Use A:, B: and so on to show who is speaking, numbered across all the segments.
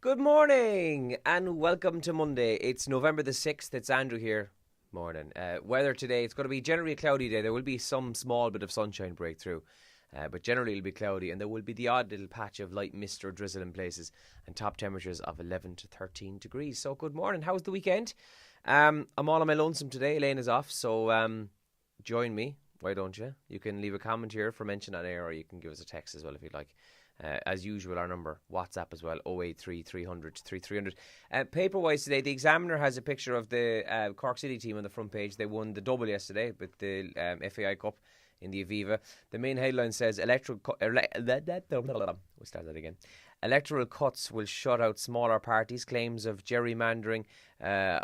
A: Good morning and welcome to Monday. It's November the 6th. It's Andrew here. Morning. Weather today, it's going to be generally a cloudy day. There will be some small bit of sunshine breakthrough, but generally it'll be cloudy and there will be the odd little patch of light mist or drizzle in places and top temperatures of 11 to 13 degrees. So good morning. How's the weekend? I'm all on my lonesome today. Elaine is off, so join me. Why don't you? You can leave a comment here for mention on air, or you can give us a text as well if you'd like. As usual, our number, WhatsApp as well, 083 300 3300. Paper-wise today, the Examiner has a picture of the Cork City team on the front page. They won the double yesterday with the FAI Cup in the Aviva. The main headline says, Electoral cuts will shut out smaller parties, claims of gerrymandering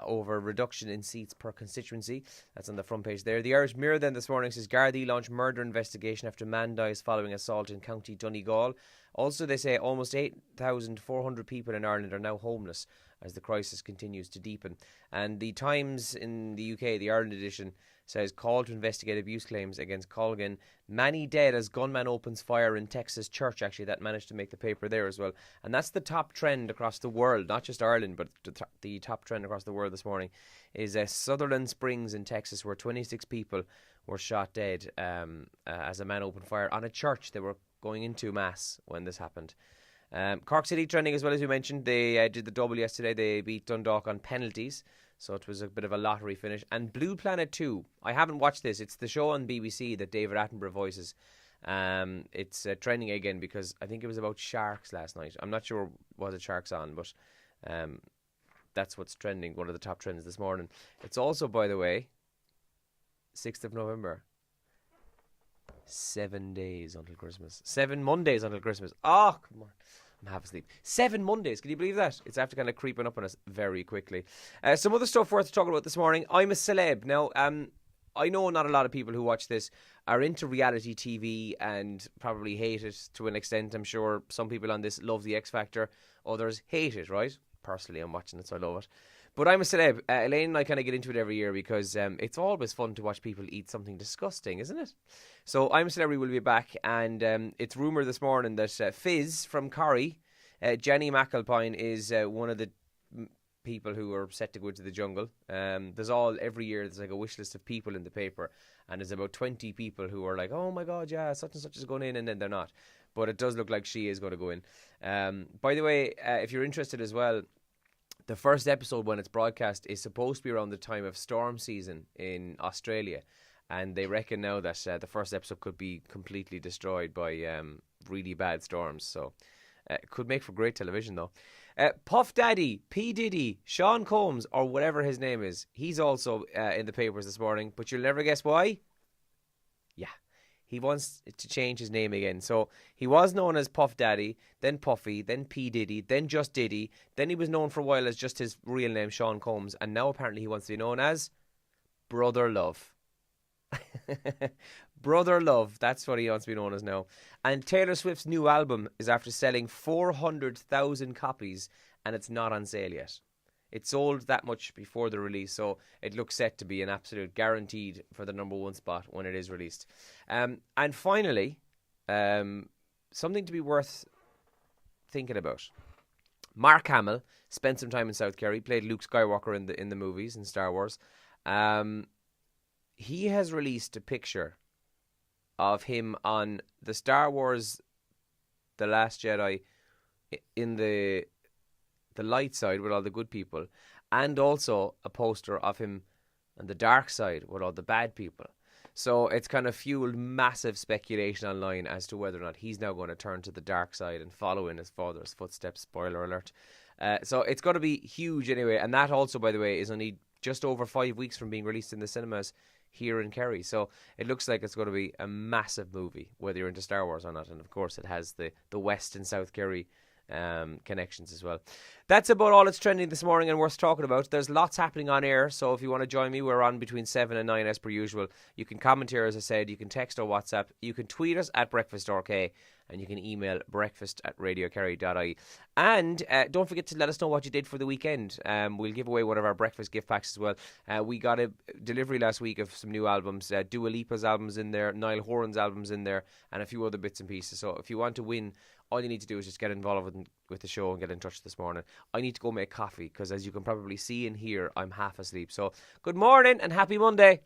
A: over reduction in seats per constituency. That's on the front page there. The Irish Mirror then this morning says, Gardaí launch murder investigation after man dies following assault in County Donegal. Also, they say almost 8,400 people in Ireland are now homeless as the crisis continues to deepen. And the Times in the UK, the Ireland edition, says call to investigate abuse claims against Colgan. Many dead as gunman opens fire in Texas church. Actually, that managed to make the paper there as well. And that's the top trend across the world, not just Ireland, but the top trend across the world this morning is Sutherland Springs in Texas, where 26 people were shot dead as a man opened fire on a church. They were going into mass when this happened. Cork City trending as well, as we mentioned. They did the double yesterday. They beat Dundalk on penalties, so it was a bit of a lottery finish. And Blue Planet 2, I haven't watched this. It's the show on BBC that David Attenborough voices. It's trending again because I think it was about sharks last night. I'm not sure was it sharks on, but that's what's trending, one of the top trends this morning. It's also, by the way, 6th of November. 7 days until Christmas. 7 Mondays until Christmas. Oh, come on. I'm half asleep. 7 Mondays. Can you believe that? It's after kind of creeping up on us very quickly. Some other stuff worth talking about this morning. I'm a celeb. Now, I know not a lot of people who watch this are into reality TV and probably hate it to an extent. I'm sure some people on this love the X Factor. Others hate it, right? Personally, I'm watching it, so I love it. But I'm a celeb. Elaine and I kind of get into it every year because it's always fun to watch people eat something disgusting, isn't it? So I'm a Celebrity will be back, and it's rumoured this morning that Fizz from Corrie, Jenny McAlpine, is one of the people who are set to go into the jungle. Every year there's like a wish list of people in the paper, and there's about 20 people who are like, oh my God, yeah, such and such is going in, and then they're not. But it does look like she is going to go in. By the way, if you're interested as well, the first episode when it's broadcast is supposed to be around the time of storm season in Australia. And they reckon now that the first episode could be completely destroyed by really bad storms. So it could make for great television though. Puff Daddy, P. Diddy, Sean Combs, or whatever his name is, he's also in the papers this morning. But you'll never guess why? Yeah. He wants to change his name again. So he was known as Puff Daddy, then Puffy, then P. Diddy, then just Diddy. Then he was known for a while as just his real name, Sean Combs. And now apparently he wants to be known as Brother Love. Brother Love, that's what he wants to be known as now. And Taylor Swift's new album is after selling 400,000 copies and it's not on sale yet. It sold that much before the release, so it looks set to be an absolute guaranteed for the number one spot when it is released. And finally, something to be worth thinking about. Mark Hamill spent some time in South Kerry, played Luke Skywalker in the movies in Star Wars. He has released a picture of him on the Star Wars The Last Jedi in the light side with all the good people, and also a poster of him on the dark side with all the bad people. So it's kind of fueled massive speculation online as to whether or not he's now going to turn to the dark side and follow in his father's footsteps. Spoiler alert. So it's going to be huge anyway. And that also, by the way, is only just over 5 weeks from being released in the cinemas here in Kerry. So it looks like it's going to be a massive movie, whether you're into Star Wars or not. And of course, it has the West and South Kerry connections as well. That's about all that's trending this morning and worth talking about. There's lots happening on air, so if you want to join me, we're on between 7 and 9 as per usual. You can comment here, as I said. You can text or WhatsApp. You can tweet us at BreakfastRK, and you can email breakfast@radiokerry.ie. And don't forget to let us know what you did for the weekend. We'll give away one of our breakfast gift packs as well. We got a delivery last week of some new albums. Dua Lipa's album's in there, Niall Horan's album's in there, and a few other bits and pieces. So if you want to win, all you need to do is just get involved with the show and get in touch this morning. I need to go make coffee because, as you can probably see and hear, I'm half asleep. So good morning and happy Monday.